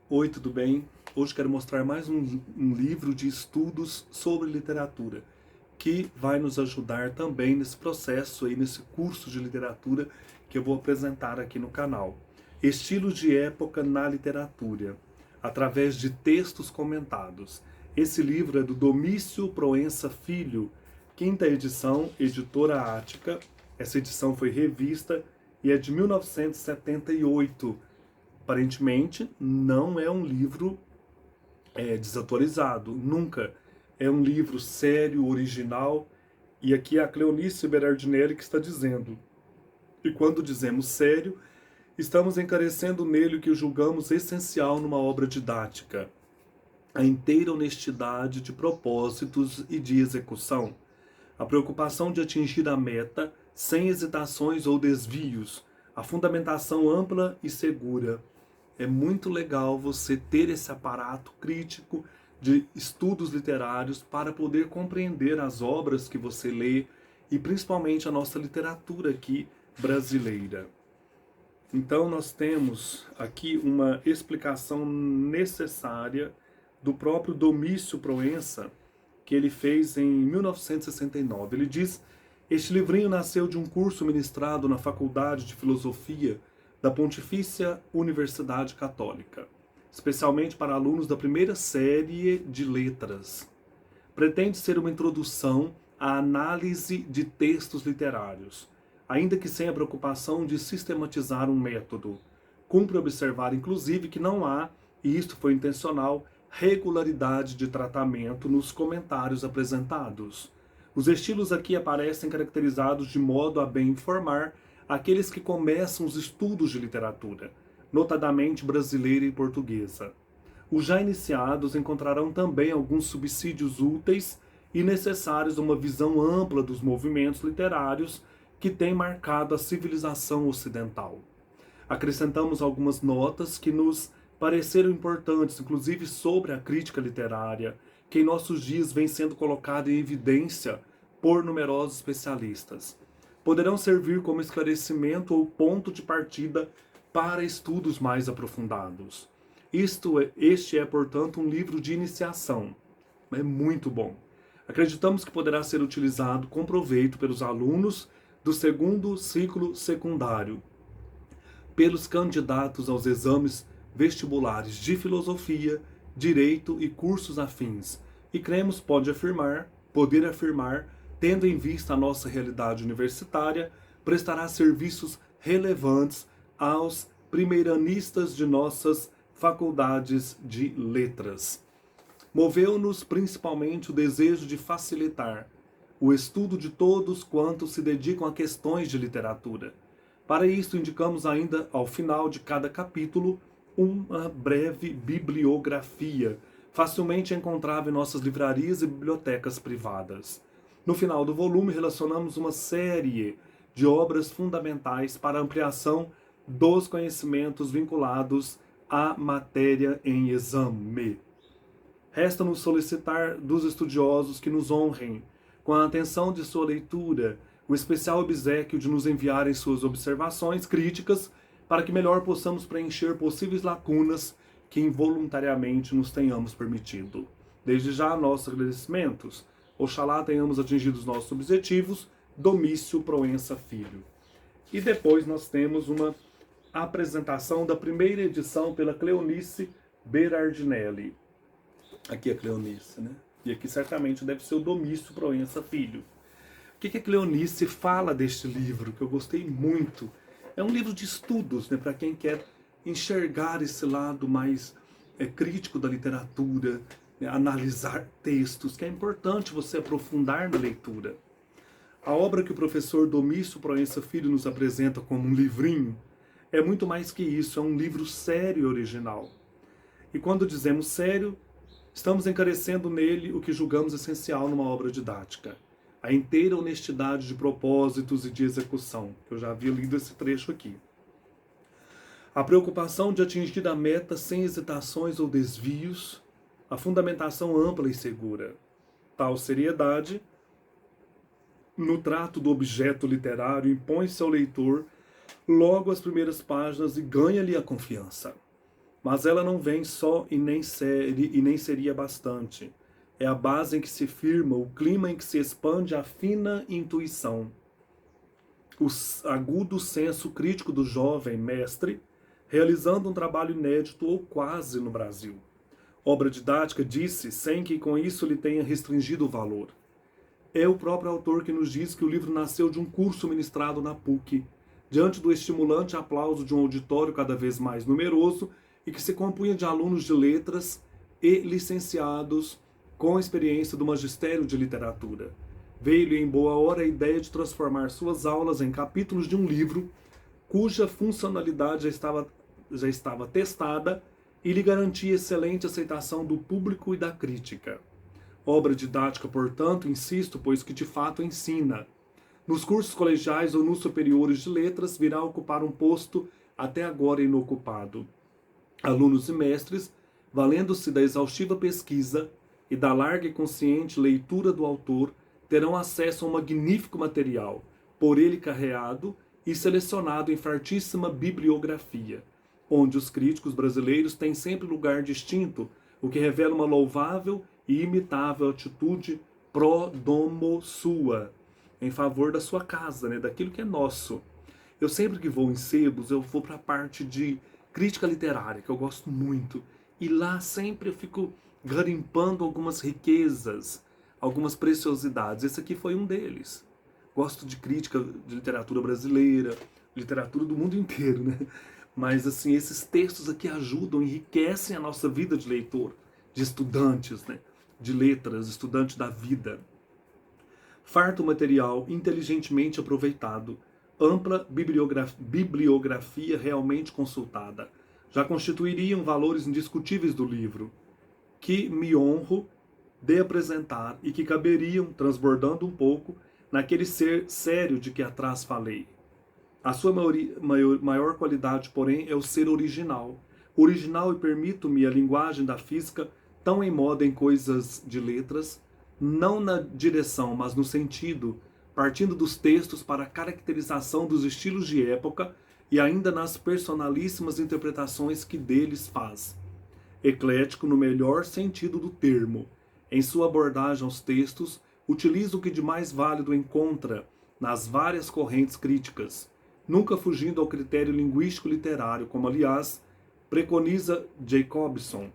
Oi, tudo bem? Hoje quero mostrar mais um livro de estudos sobre literatura, que vai nos ajudar também nesse processo aí, nesse curso de literatura que eu vou apresentar aqui no canal. Estilos de época na literatura, através de textos comentados. Esse livro é do Domício Proença Filho, quinta edição, editora Ática. Essa edição foi revista e é de 1978. Aparentemente, não é um livro desatualizado, nunca. É um livro sério, original, e aqui é a Cleonice Berardinelli que está dizendo. E quando dizemos sério, estamos encarecendo nele o que julgamos essencial numa obra didática: a inteira honestidade de propósitos e de execução, a preocupação de atingir a meta sem hesitações ou desvios, a fundamentação ampla e segura. É muito legal você ter esse aparato crítico de estudos literários para poder compreender as obras que você lê e principalmente a nossa literatura aqui brasileira. Então nós temos aqui uma explicação necessária do próprio Domício Proença, que ele fez em 1969. Ele diz: este livrinho nasceu de um curso ministrado na Faculdade de Filosofia da Pontifícia Universidade Católica, especialmente para alunos da primeira série de letras. Pretende ser uma introdução à análise de textos literários, ainda que sem a preocupação de sistematizar um método. Cumpre observar, inclusive, que não há, e isto foi intencional, regularidade de tratamento nos comentários apresentados. Os estilos aqui aparecem caracterizados de modo a bem informar aqueles que começam os estudos de literatura, notadamente brasileira e portuguesa. Os já iniciados encontrarão também alguns subsídios úteis e necessários a uma visão ampla dos movimentos literários que têm marcado a civilização ocidental. Acrescentamos algumas notas que nos pareceram importantes, inclusive sobre a crítica literária, que em nossos dias vem sendo colocada em evidência por numerosos especialistas. Poderão servir como esclarecimento ou ponto de partida para estudos mais aprofundados. Este é, portanto, um livro de iniciação. É muito bom. Acreditamos que poderá ser utilizado com proveito pelos alunos do segundo ciclo secundário, pelos candidatos aos exames vestibulares de filosofia, direito e cursos afins. E cremos poder afirmar, tendo em vista a nossa realidade universitária, prestará serviços relevantes aos primeiranistas de nossas faculdades de letras. Moveu-nos principalmente o desejo de facilitar o estudo de todos quantos se dedicam a questões de literatura. Para isso, indicamos ainda, ao final de cada capítulo, uma breve bibliografia, facilmente encontrável em nossas livrarias e bibliotecas privadas. No final do volume, relacionamos uma série de obras fundamentais para a ampliação dos conhecimentos vinculados à matéria em exame. Resta-nos solicitar dos estudiosos que nos honrem com a atenção de sua leitura, o especial obséquio de nos enviarem suas observações críticas para que melhor possamos preencher possíveis lacunas que involuntariamente nos tenhamos permitido. Desde já, nossos agradecimentos. Oxalá tenhamos atingido os nossos objetivos. Domício Proença Filho. E depois nós temos uma apresentação da primeira edição pela Cleonice Berardinelli. Aqui é a Cleonice, né? E aqui certamente deve ser o Domício Proença Filho. O que a Cleonice fala deste livro, que eu gostei muito? É um livro de estudos, né, para quem quer enxergar esse lado mais crítico da literatura, né, analisar textos, que é importante você aprofundar na leitura. A obra que o professor Domício Proença Filho nos apresenta como um livrinho é muito mais que isso, é um livro sério e original. E quando dizemos sério, estamos encarecendo nele o que julgamos essencial numa obra didática: a inteira honestidade de propósitos e de execução. Eu já havia lido esse trecho aqui. A preocupação de atingir a meta sem hesitações ou desvios, a fundamentação ampla e segura. Tal seriedade, no trato do objeto literário, impõe-se ao leitor logo as primeiras páginas e ganha-lhe a confiança. Mas ela não vem só e nem seria bastante. É a base em que se firma, o clima em que se expande a fina intuição. O agudo senso crítico do jovem mestre, realizando um trabalho inédito ou quase no Brasil. Obra didática, disse, sem que com isso lhe tenha restringido o valor. É o próprio autor que nos diz que o livro nasceu de um curso ministrado na PUC, diante do estimulante aplauso de um auditório cada vez mais numeroso e que se compunha de alunos de letras e licenciados com experiência do magistério de literatura. Veio-lhe em boa hora a ideia de transformar suas aulas em capítulos de um livro cuja funcionalidade já estava testada e lhe garantia excelente aceitação do público e da crítica. Obra didática, portanto, insisto, pois que de fato ensina. Nos cursos colegiais ou nos superiores de letras virá ocupar um posto até agora inocupado. Alunos e mestres, valendo-se da exaustiva pesquisa e da larga e consciente leitura do autor, terão acesso a um magnífico material, por ele carreado e selecionado em fartíssima bibliografia, onde os críticos brasileiros têm sempre lugar distinto, o que revela uma louvável e imitável atitude pró domo sua, em favor da sua casa, né, daquilo que é nosso. Eu sempre que vou em sebos, eu vou para a parte de crítica literária, que eu gosto muito, e lá sempre eu fico garimpando algumas riquezas, algumas preciosidades. Esse aqui foi um deles. Gosto de crítica de literatura brasileira, literatura do mundo inteiro, né? Mas assim, esses textos aqui ajudam, enriquecem a nossa vida de leitor, de estudantes, né? De letras, estudante da vida. Farto material inteligentemente aproveitado, ampla bibliografia realmente consultada, já constituiriam valores indiscutíveis do livro, que me honro de apresentar e que caberiam, transbordando um pouco, naquele ser sério de que atrás falei. A sua maior qualidade, porém, é o ser original. Original, e permito-me a linguagem da física, tão em moda em coisas de letras, não na direção, mas no sentido, partindo dos textos para a caracterização dos estilos de época e ainda nas personalíssimas interpretações que deles faz. Eclético no melhor sentido do termo. Em sua abordagem aos textos, utiliza o que de mais válido encontra nas várias correntes críticas, nunca fugindo ao critério linguístico literário, como aliás preconiza Jacobson,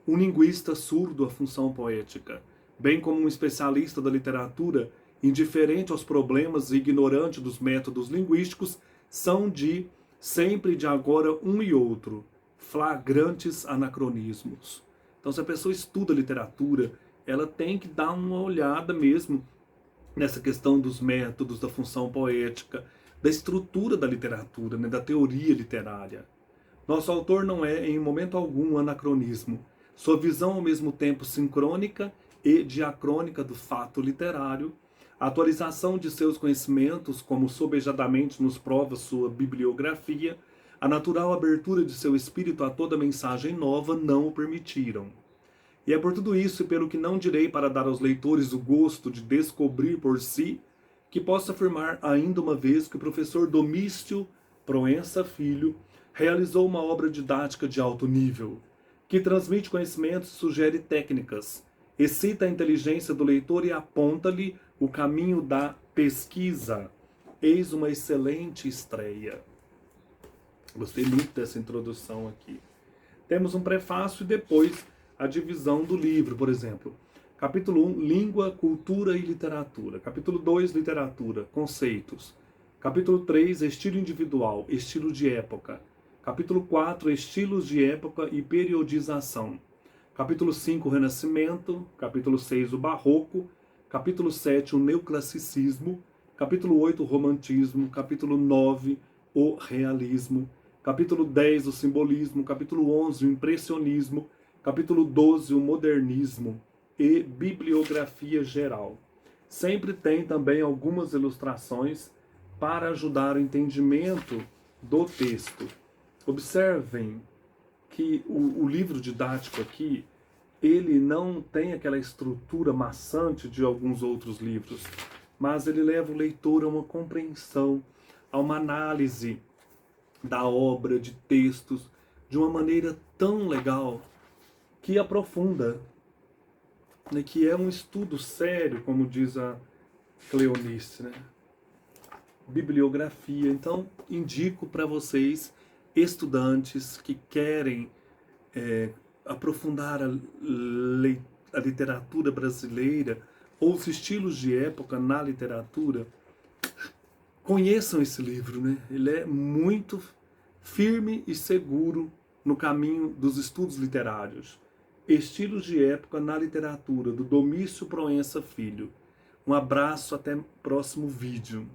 um linguista surdo à função poética, bem como um especialista da literatura, indiferente aos problemas e ignorante dos métodos linguísticos, são sempre de agora um e outro, flagrantes anacronismos. Então, se a pessoa estuda literatura, ela tem que dar uma olhada mesmo nessa questão dos métodos, da função poética, da estrutura da literatura, né, da teoria literária. Nosso autor não é, em momento algum, um anacronismo. Sua visão, ao mesmo tempo sincrônica e diacrônica do fato literário, a atualização de seus conhecimentos, como sobejadamente nos prova sua bibliografia, a natural abertura de seu espírito a toda mensagem nova não o permitiram. E é por tudo isso, e pelo que não direi para dar aos leitores o gosto de descobrir por si, que posso afirmar ainda uma vez que o professor Domício Proença Filho realizou uma obra didática de alto nível, que transmite conhecimentos e sugere técnicas, excita a inteligência do leitor e aponta-lhe o caminho da pesquisa. Eis uma excelente estreia. Gostei muito dessa introdução aqui. Temos um prefácio e depois a divisão do livro, por exemplo. Capítulo 1, Língua, Cultura e Literatura. Capítulo 2, Literatura, Conceitos. Capítulo 3, Estilo Individual, Estilo de Época. Capítulo 4, Estilos de Época e Periodização. Capítulo 5, Renascimento. Capítulo 6, o Barroco. Capítulo 7, o Neoclassicismo. Capítulo 8, o Romantismo. Capítulo 9, o Realismo. Capítulo 10, o Simbolismo. Capítulo 11, o Impressionismo. Capítulo 12, o Modernismo. E bibliografia geral. Sempre tem também algumas ilustrações para ajudar o entendimento do texto. Observem que o livro didático aqui, ele não tem aquela estrutura maçante de alguns outros livros, mas ele leva o leitor a uma compreensão, a uma análise da obra, de textos, de uma maneira tão legal, que aprofunda, né, que é um estudo sério, como diz a Cleonice, né? Bibliografia. Então, indico para vocês, estudantes que querem aprofundar a literatura brasileira ou os estilos de época na literatura, conheçam esse livro, né? Ele é muito firme e seguro no caminho dos estudos literários. Estilos de época na literatura, do Domício Proença Filho. Um abraço, até o próximo vídeo.